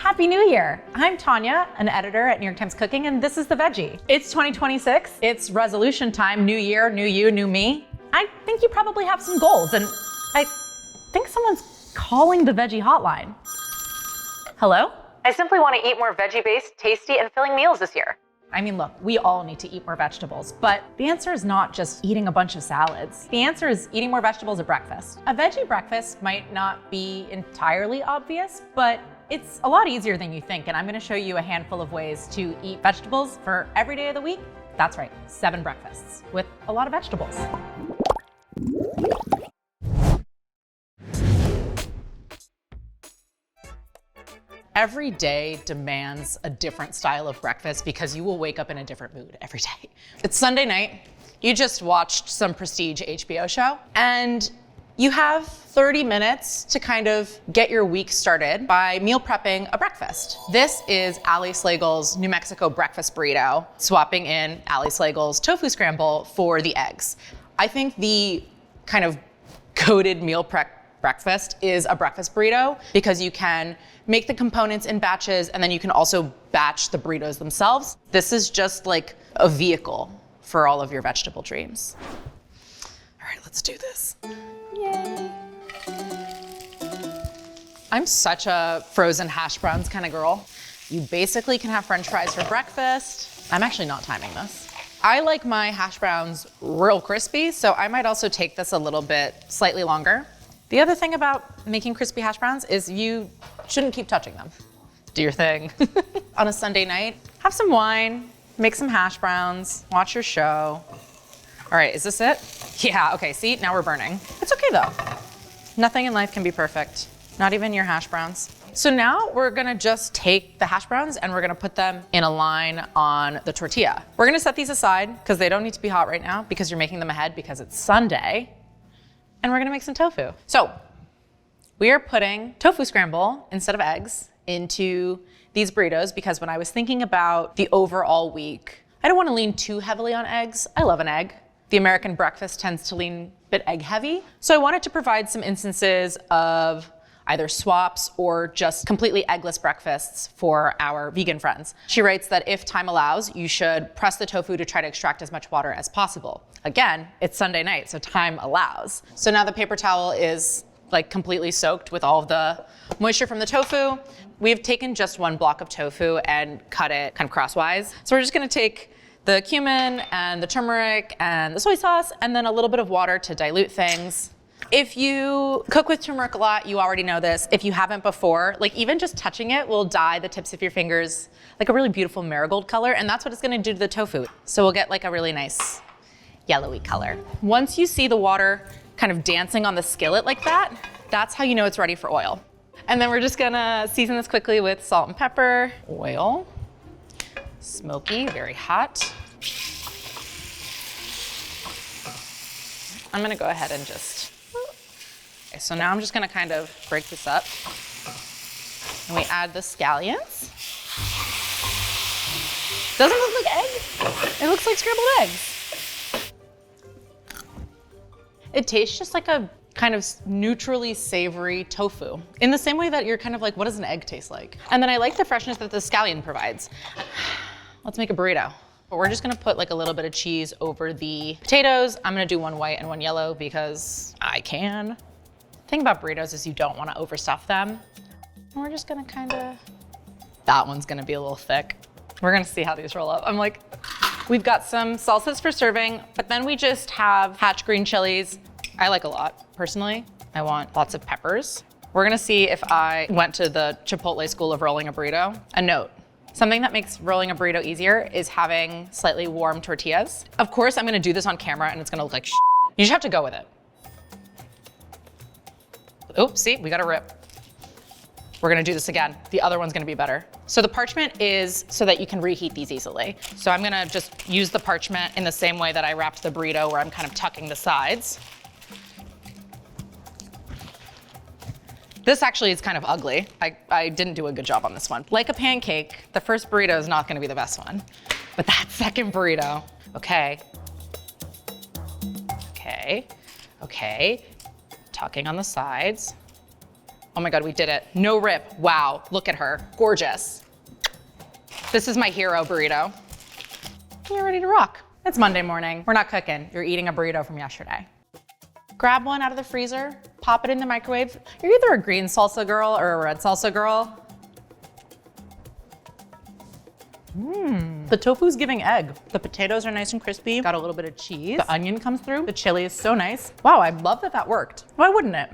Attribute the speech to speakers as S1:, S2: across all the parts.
S1: Happy New Year! I'm Tanya, an editor at New York Times Cooking, and this is The Veggie. It's 2026, it's resolution time, new year, new you, new me. I think you probably have some goals, and I think someone's calling the Veggie hotline. Hello? I simply want to eat more veggie-based, tasty, and filling meals this year. I mean, look, we all need to eat more vegetables, but the answer is not just eating a bunch of salads. The answer is eating more vegetables at breakfast. A veggie breakfast might not be entirely obvious, but it's a lot easier than you think, and I'm gonna show you a handful of ways to eat vegetables for every day of the week. That's right, 7 breakfasts with a lot of vegetables. Every day demands a different style of breakfast because you will wake up in a different mood every day. It's Sunday night, you just watched some prestige HBO show, and you have 30 minutes to kind of get your week started by meal prepping a breakfast. This is Ali Slagle's New Mexico breakfast burrito, swapping in Ali Slagle's tofu scramble for the eggs. I think the kind of coded meal prep breakfast is a breakfast burrito because you can make the components in batches and then you can also batch the burritos themselves. This is just like a vehicle for all of your vegetable dreams. All right, let's do this. Yay. I'm such a frozen hash browns kind of girl. You basically can have French fries for breakfast. I'm actually not timing this. I like my hash browns real crispy, so I might also take this a little bit slightly longer. The other thing about making crispy hash browns is you shouldn't keep touching them. Do your thing. On a Sunday night, have some wine, make some hash browns, watch your show. All right, is this it? Yeah, okay, see, now we're burning. It's okay though. Nothing in life can be perfect, not even your hash browns. So now we're gonna just take the hash browns and we're gonna put them in a line on the tortilla. We're gonna set these aside because they don't need to be hot right now because you're making them ahead because it's Sunday. And we're gonna make some tofu. So we are putting tofu scramble instead of eggs into these burritos because when I was thinking about the overall week, I don't wanna lean too heavily on eggs. I love an egg. The American breakfast tends to lean a bit egg heavy. So I wanted to provide some instances of either swaps or just completely eggless breakfasts for our vegan friends. She writes that if time allows, you should press the tofu to try to extract as much water as possible. Again, it's Sunday night, so time allows. So now the paper towel is like completely soaked with all of the moisture from the tofu. We've taken just one block of tofu and cut it kind of crosswise. So we're just gonna take the cumin and the turmeric and the soy sauce and then a little bit of water to dilute things. If you cook with turmeric a lot, you already know this. If you haven't before, like even just touching it will dye the tips of your fingers like a really beautiful marigold color, and that's what it's gonna do to the tofu. So we'll get like a really nice yellowy color. Once you see the water kind of dancing on the skillet like that, that's how you know it's ready for oil. And then we're just gonna season this quickly with salt and pepper, oil, smoky, very hot. I'm gonna go ahead and just, okay, so now I'm just gonna kind of break this up. And we add the scallions. Doesn't look like egg. It looks like scrambled eggs. It tastes just like a kind of neutrally savory tofu. In the same way that you're kind of like, what does an egg taste like? And then I like the freshness that the scallion provides. Let's make a burrito. But we're just gonna put like a little bit of cheese over the potatoes. I'm gonna do one white and one yellow because I can. The thing about burritos is you don't wanna overstuff them. And we're just gonna kinda, that one's gonna be a little thick. We're gonna see how these roll up. I'm like, we've got some salsas for serving, but then we just have hatch green chilies. I like a lot, personally. I want lots of peppers. We're gonna see if I went to the Chipotle school of rolling a burrito. A note. Something that makes rolling a burrito easier is having slightly warm tortillas. Of course, I'm gonna do this on camera and it's gonna look like shit. You just have to go with it. Oops, see, we got a rip. We're gonna do this again. The other one's gonna be better. So the parchment is so that you can reheat these easily. So I'm gonna just use the parchment in the same way that I wrapped the burrito where I'm kind of tucking the sides. This actually is kind of ugly. I didn't do a good job on this one. Like a pancake, the first burrito is not gonna be the best one, but that second burrito, okay. Okay, tucking on the sides. Oh my God, we did it. No rip. Wow, look at her. Gorgeous. This is my hero burrito. You're ready to rock. It's Monday morning. We're not cooking. You're eating a burrito from yesterday. Grab one out of the freezer, pop it in the microwave. You're either a green salsa girl or a red salsa girl. The tofu's giving egg. The potatoes are nice and crispy. Got a little bit of cheese. The onion comes through. The chili is so nice. Wow, I love that that worked. Why wouldn't it?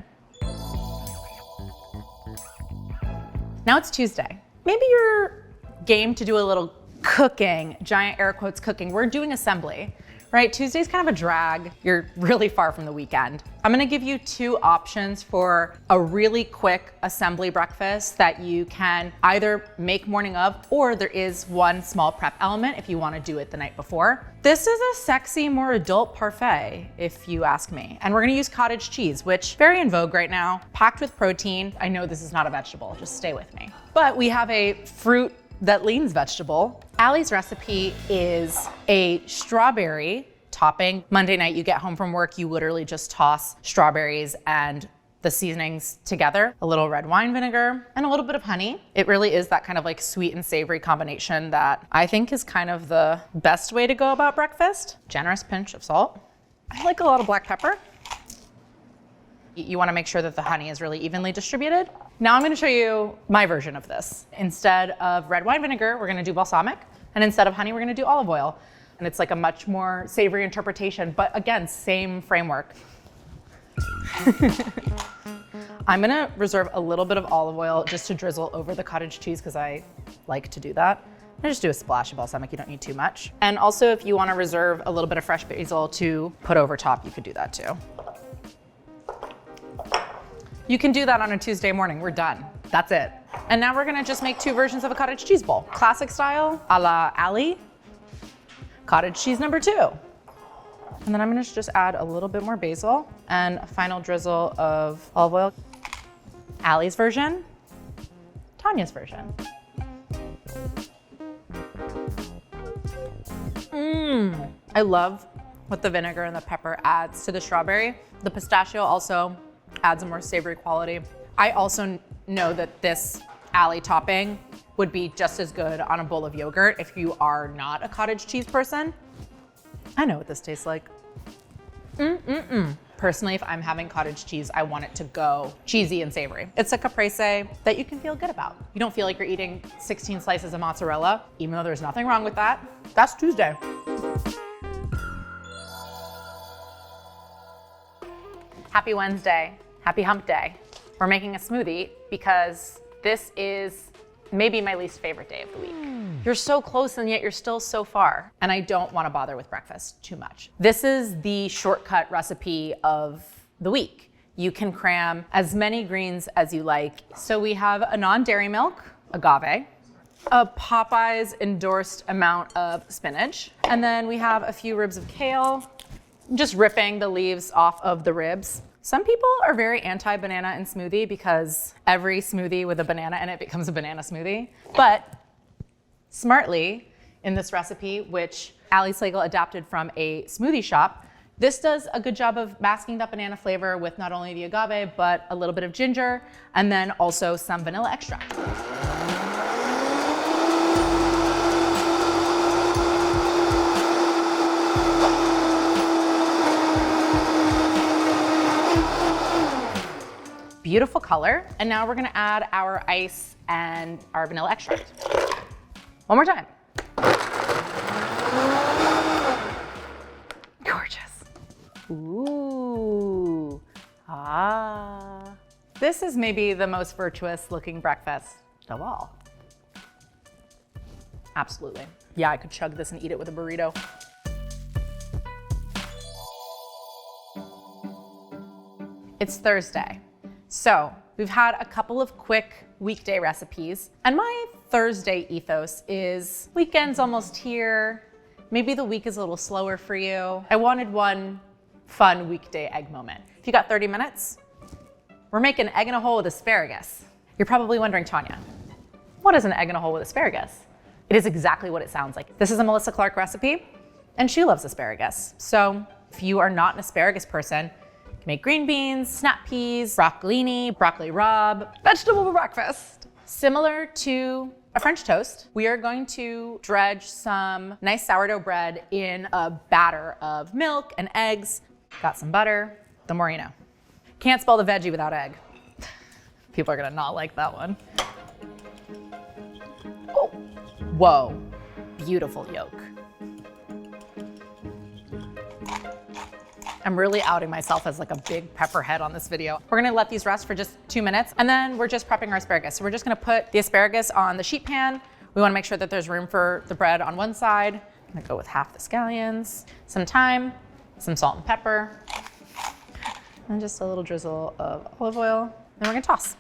S1: Now it's Tuesday. Maybe you're game to do a little cooking, giant air quotes cooking. We're doing assembly, right? Tuesday's kind of a drag. You're really far from the weekend. I'm gonna give you two options for a really quick assembly breakfast that you can either make morning of, or there is one small prep element if you wanna do it the night before. This is a sexy, more adult parfait, if you ask me. And we're gonna use cottage cheese, which very in vogue right now, packed with protein. I know this is not a vegetable, just stay with me. But we have a fruit that leans vegetable. Allie's recipe is a strawberry topping. Monday night you get home from work, you literally just toss strawberries and the seasonings together, a little red wine vinegar and a little bit of honey. It really is that kind of like sweet and savory combination that I think is kind of the best way to go about breakfast. Generous pinch of salt. I like a lot of black pepper. You wanna make sure that the honey is really evenly distributed. Now I'm gonna show you my version of this. Instead of red wine vinegar, we're gonna do balsamic. And instead of honey, we're gonna do olive oil. And it's like a much more savory interpretation, but again, same framework. I'm gonna reserve a little bit of olive oil just to drizzle over the cottage cheese because I like to do that. I just do a splash of balsamic, you don't need too much. And also if you wanna reserve a little bit of fresh basil to put over top, you could do that too. You can do that on a Tuesday morning, we're done. That's it. And now we're gonna just make two versions of a cottage cheese bowl. Classic style, a la Allie, cottage cheese number 2. And then I'm gonna just add a little bit more basil and a final drizzle of olive oil. Allie's version, Tanya's version. I love what the vinegar and the pepper adds to the strawberry. The pistachio also adds a more savory quality. I also know that this Allie topping would be just as good on a bowl of yogurt if you are not a cottage cheese person. I know what this tastes like. Personally, if I'm having cottage cheese, I want it to go cheesy and savory. It's a caprese that you can feel good about. You don't feel like you're eating 16 slices of mozzarella, even though there's nothing wrong with that. That's Tuesday. Happy Wednesday, happy hump day. We're making a smoothie because this is maybe my least favorite day of the week. You're so close and yet you're still so far. And I don't want to bother with breakfast too much. This is the shortcut recipe of the week. You can cram as many greens as you like. So we have a non-dairy milk, agave, a Popeyes endorsed amount of spinach, and then we have a few ribs of kale, just ripping the leaves off of the ribs. Some people are very anti-banana in smoothie because every smoothie with a banana in it becomes a banana smoothie. But smartly, in this recipe, which Allie Slagle adapted from a smoothie shop, this does a good job of masking that banana flavor with not only the agave, but a little bit of ginger, and then also some vanilla extract. Beautiful color. And now we're gonna add our ice and our vanilla extract. One more time. Gorgeous. Ooh, This is maybe the most virtuous looking breakfast of all. Absolutely. Yeah, I could chug this and eat it with a burrito. It's Thursday. So we've had a couple of quick weekday recipes, and my Thursday ethos is weekend's almost here. Maybe the week is a little slower for you. I wanted one fun weekday egg moment. If you got 30 minutes, we're making egg in a hole with asparagus. You're probably wondering, Tanya, what is an egg in a hole with asparagus? It is exactly what it sounds like. This is a Melissa Clark recipe, and she loves asparagus. So if you are not an asparagus person, make green beans, snap peas, broccolini, broccoli rabe, vegetable breakfast. Similar to a French toast, we are going to dredge some nice sourdough bread in a batter of milk and eggs. Got some butter, the more you know. Can't spell the veggie without egg. People are gonna not like that one. Oh, whoa, beautiful yolk. I'm really outing myself as like a big pepperhead on this video. We're gonna let these rest for just 2 minutes, and then we're just prepping our asparagus. So we're just gonna put the asparagus on the sheet pan. We wanna make sure that there's room for the bread on one side. I'm gonna go with half the scallions, some thyme, some salt and pepper, and just a little drizzle of olive oil. Then we're gonna toss.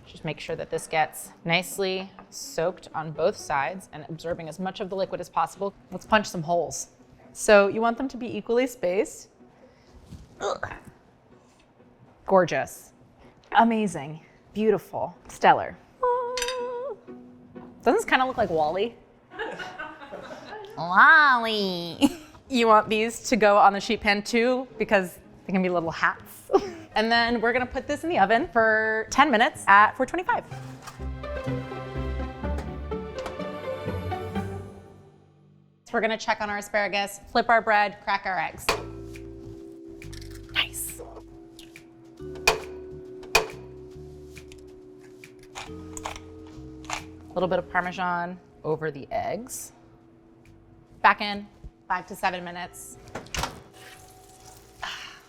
S1: Just make sure that this gets nicely soaked on both sides and absorbing as much of the liquid as possible. Let's punch some holes. So you want them to be equally spaced. Ugh. Gorgeous, amazing, beautiful, stellar. Doesn't this kind of look like Wall-E? Wall-E. You want these to go on the sheet pan too, because they can be little hats. And then we're gonna put this in the oven for 10 minutes at 425. We're gonna check on our asparagus, flip our bread, crack our eggs. Nice. A little bit of Parmesan over the eggs. Back in, 5 to 7 minutes.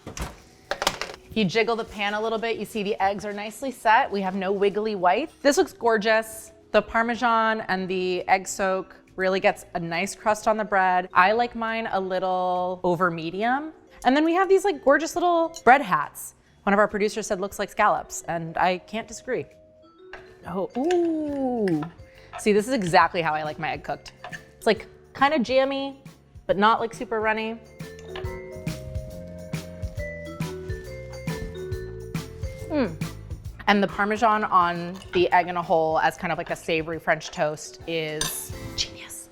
S1: If you jiggle the pan a little bit, you see the eggs are nicely set. We have no wiggly white. This looks gorgeous. The Parmesan and the egg soak really gets a nice crust on the bread. I like mine a little over medium. And then we have these like gorgeous little bread hats. One of our producers said looks like scallops, and I can't disagree. Oh, ooh. See, this is exactly how I like my egg cooked. It's like kind of jammy, but not like super runny. And the Parmesan on the egg in a hole as kind of like a savory French toast is genius.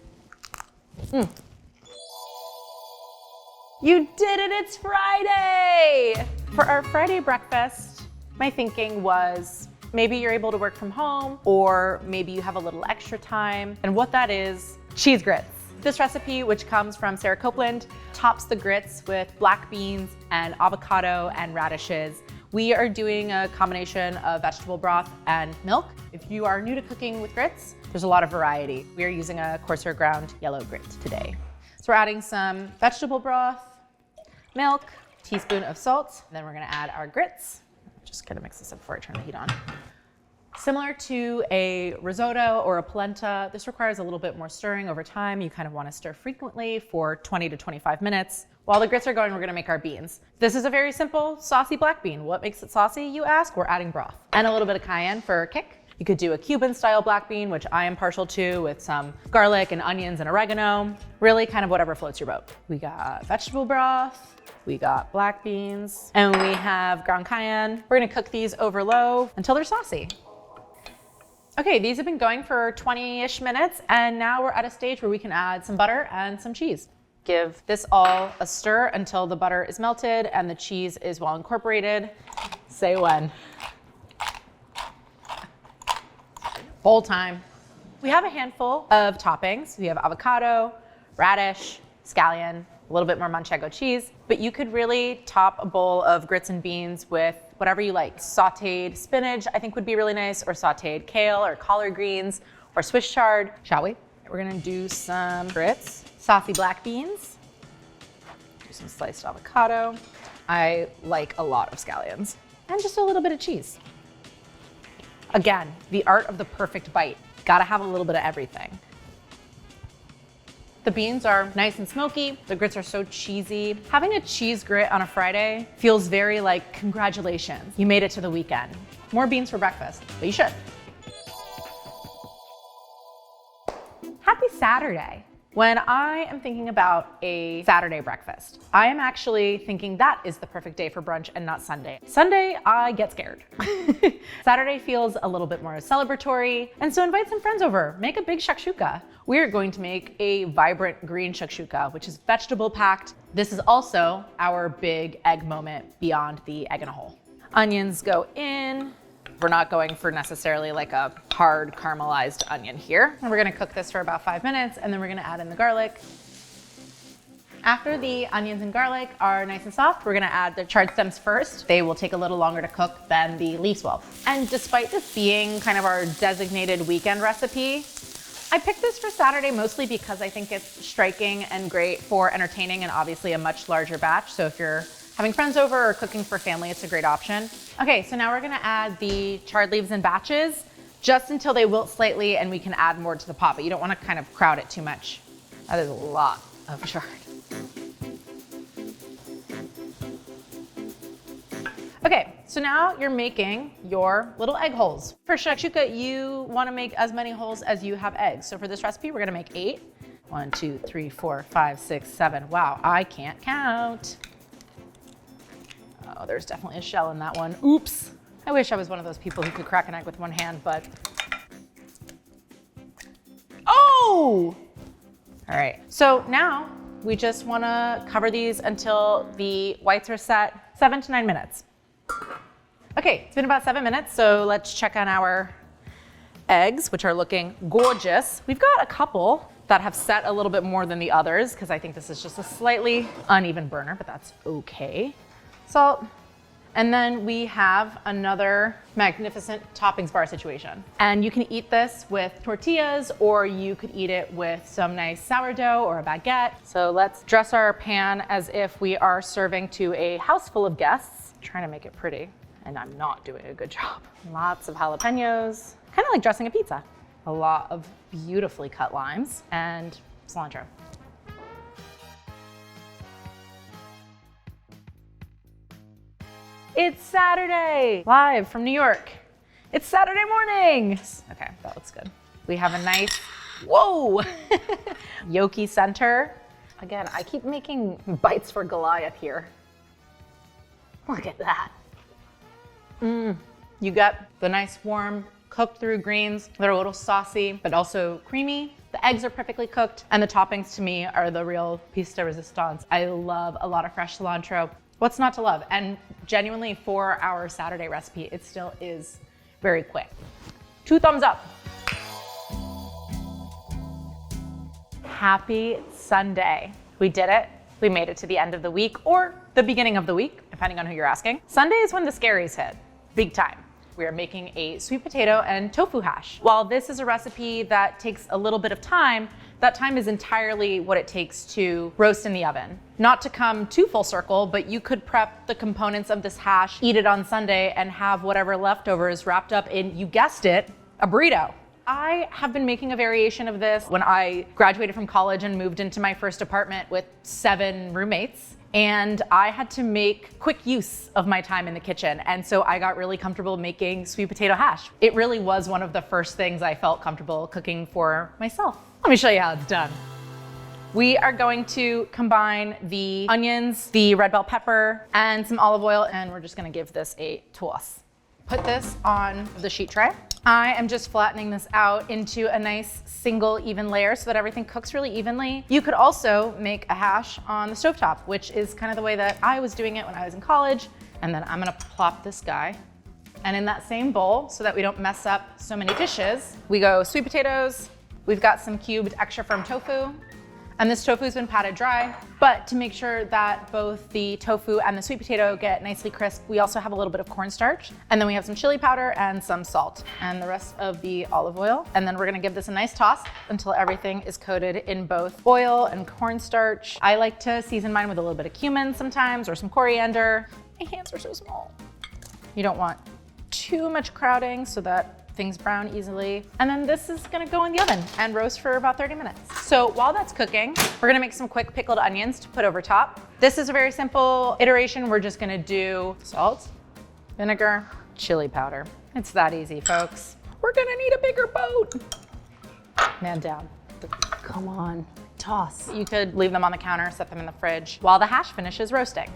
S1: You did it, it's Friday! For our Friday breakfast, my thinking was maybe you're able to work from home, or maybe you have a little extra time. And what that is, cheese grits. This recipe, which comes from Sarah Copeland, tops the grits with black beans and avocado and radishes. We are doing a combination of vegetable broth and milk. If you are new to cooking with grits, there's a lot of variety. We are using a coarser ground yellow grit today. So we're adding some vegetable broth, milk, teaspoon of salt, and then we're gonna add our grits. Just gonna mix this up before I turn the heat on. Similar to a risotto or a polenta, this requires a little bit more stirring over time. You kind of want to stir frequently for 20 to 25 minutes. While the grits are going, we're gonna make our beans. This is a very simple saucy black bean. What makes it saucy, you ask? We're adding broth and a little bit of cayenne for a kick. You could do a Cuban style black bean, which I am partial to, with some garlic and onions and oregano. Really kind of whatever floats your boat. We got vegetable broth, we got black beans, and we have ground cayenne. We're gonna cook these over low until they're saucy. Okay, these have been going for 20-ish minutes, and now we're at a stage where we can add some butter and some cheese. Give this all a stir until the butter is melted and the cheese is well incorporated. Say when. Bowl time. We have a handful of toppings. We have avocado, radish, scallion, a little bit more manchego cheese, but you could really top a bowl of grits and beans with whatever you like. Sauteed spinach, I think would be really nice, or sauteed kale or collard greens or Swiss chard. Shall we? We're gonna do some grits, saucy black beans, do some sliced avocado. I like a lot of scallions, and just a little bit of cheese. Again, the art of the perfect bite. Gotta have a little bit of everything. The beans are nice and smoky. The grits are so cheesy. Having a cheese grit on a Friday feels very like, congratulations, you made it to the weekend. More beans for breakfast, but you should. Happy Saturday. When I am thinking about a Saturday breakfast, I am actually thinking that is the perfect day for brunch and not Sunday. Sunday, I get scared. Saturday feels a little bit more celebratory, and so invite some friends over, make a big shakshuka. We are going to make a vibrant green shakshuka, which is vegetable packed. This is also our big egg moment beyond the egg in a hole. Onions go in. We're not going for necessarily like a hard caramelized onion here. And we're gonna cook this for about 5 minutes, and then we're gonna add in the garlic. After the onions and garlic are nice and soft, we're gonna add the chard stems first. They will take a little longer to cook than the leaves will. And despite this being kind of our designated weekend recipe, I picked this for Saturday mostly because I think it's striking and great for entertaining and obviously a much larger batch. So if you're having friends over or cooking for family, it's a great option. Okay, so now we're gonna add the chard leaves in batches just until they wilt slightly and we can add more to the pot, but you don't wanna kind of crowd it too much. That is a lot of chard. Okay, so now you're making your little egg holes. For shakshuka, you wanna make as many holes as you have eggs. So for this recipe, we're gonna make 8. 1, 2, 3, 4, 5, 6, 7. Wow, I can't count. Oh, there's definitely a shell in that one. Oops. I wish I was one of those people who could crack an egg with one hand, but. Oh! All right, so now we just wanna cover these until the whites are set, 7 to 9 minutes. Okay, it's been about 7 minutes, so let's check on our eggs, which are looking gorgeous. We've got a couple that have set a little bit more than the others, because I think this is just a slightly uneven burner, but that's okay. Salt, and then we have another magnificent toppings bar situation. And you can eat this with tortillas, or you could eat it with some nice sourdough or a baguette. So let's dress our pan as if we are serving to a house full of guests. I'm trying to make it pretty, and I'm not doing a good job. Lots of jalapenos, kind of like dressing a pizza. A lot of beautifully cut limes and cilantro. It's Saturday, live from New York. It's Saturday morning. Okay, that looks good. We have a nice, whoa, yolky center. Again, I keep making bites for Goliath here. Look at that. You got the nice warm cooked through greens that are a little saucy, but also creamy. The eggs are perfectly cooked, and the toppings to me are the real piece de resistance. I love a lot of fresh cilantro. What's not to love? And genuinely for our Saturday recipe, it still is very quick. 2 thumbs up. Happy Sunday. We did it. We made it to the end of the week or the beginning of the week, depending on who you're asking. Sunday is when the scaries hit, big time. We are making a sweet potato and tofu hash. While this is a recipe that takes a little bit of time, that time is entirely what it takes to roast in the oven. Not to come too full circle, but you could prep the components of this hash, eat it on Sunday, and have whatever leftovers wrapped up in, you guessed it, a burrito. I have been making a variation of this when I graduated from college and moved into my first apartment with 7 roommates. And I had to make quick use of my time in the kitchen. And so I got really comfortable making sweet potato hash. It really was one of the first things I felt comfortable cooking for myself. Let me show you how it's done. We are going to combine the onions, the red bell pepper, and some olive oil, and we're just gonna give this a toss. Put this on the sheet tray. I am just flattening this out into a nice single even layer so that everything cooks really evenly. You could also make a hash on the stovetop, which is kind of the way that I was doing it when I was in college. And then I'm gonna plop this guy. And in that same bowl, so that we don't mess up so many dishes, we go sweet potatoes. We've got some cubed extra firm tofu. And this tofu's been patted dry, but to make sure that both the tofu and the sweet potato get nicely crisp, we also have a little bit of cornstarch. And then we have some chili powder and some salt and the rest of the olive oil. And then we're gonna give this a nice toss until everything is coated in both oil and cornstarch. I like to season mine with a little bit of cumin sometimes or some coriander. My hands are so small. You don't want too much crowding so that things brown easily. And then this is gonna go in the oven and roast for about 30 minutes. So while that's cooking, we're gonna make some quick pickled onions to put over top. This is a very simple iteration. We're just gonna do salt, vinegar, chili powder. It's that easy, folks. We're gonna need a bigger boat. Man down. Come on. Toss. You could leave them on the counter, set them in the fridge while the hash finishes roasting.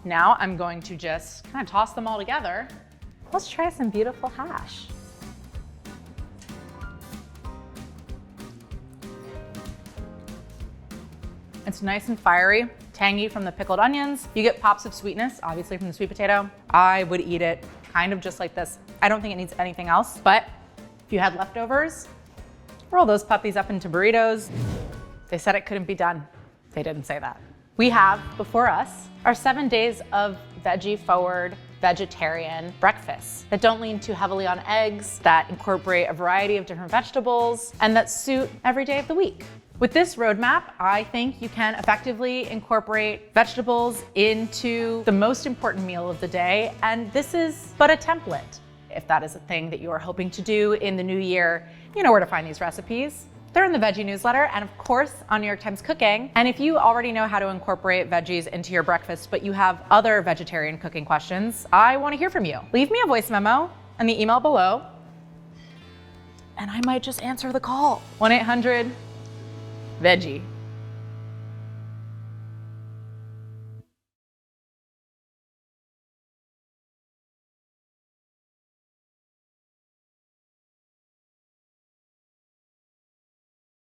S1: Now I'm going to just kind of toss them all together. Let's try some beautiful hash. It's nice and fiery, tangy from the pickled onions. You get pops of sweetness, obviously from the sweet potato. I would eat it kind of just like this. I don't think it needs anything else, but if you had leftovers, roll those puppies up into burritos. They said it couldn't be done. They didn't say that. We have before us our 7 days of veggie-forward, vegetarian breakfasts that don't lean too heavily on eggs, that incorporate a variety of different vegetables, and that suit every day of the week. With this roadmap, I think you can effectively incorporate vegetables into the most important meal of the day, and this is but a template. If that is a thing that you are hoping to do in the new year, you know where to find these recipes. They're in the Veggie newsletter and of course on New York Times Cooking. And if you already know how to incorporate veggies into your breakfast, but you have other vegetarian cooking questions, I want to hear from you. Leave me a voice memo in the email below, and I might just answer the call. 1-800-VEGGIE.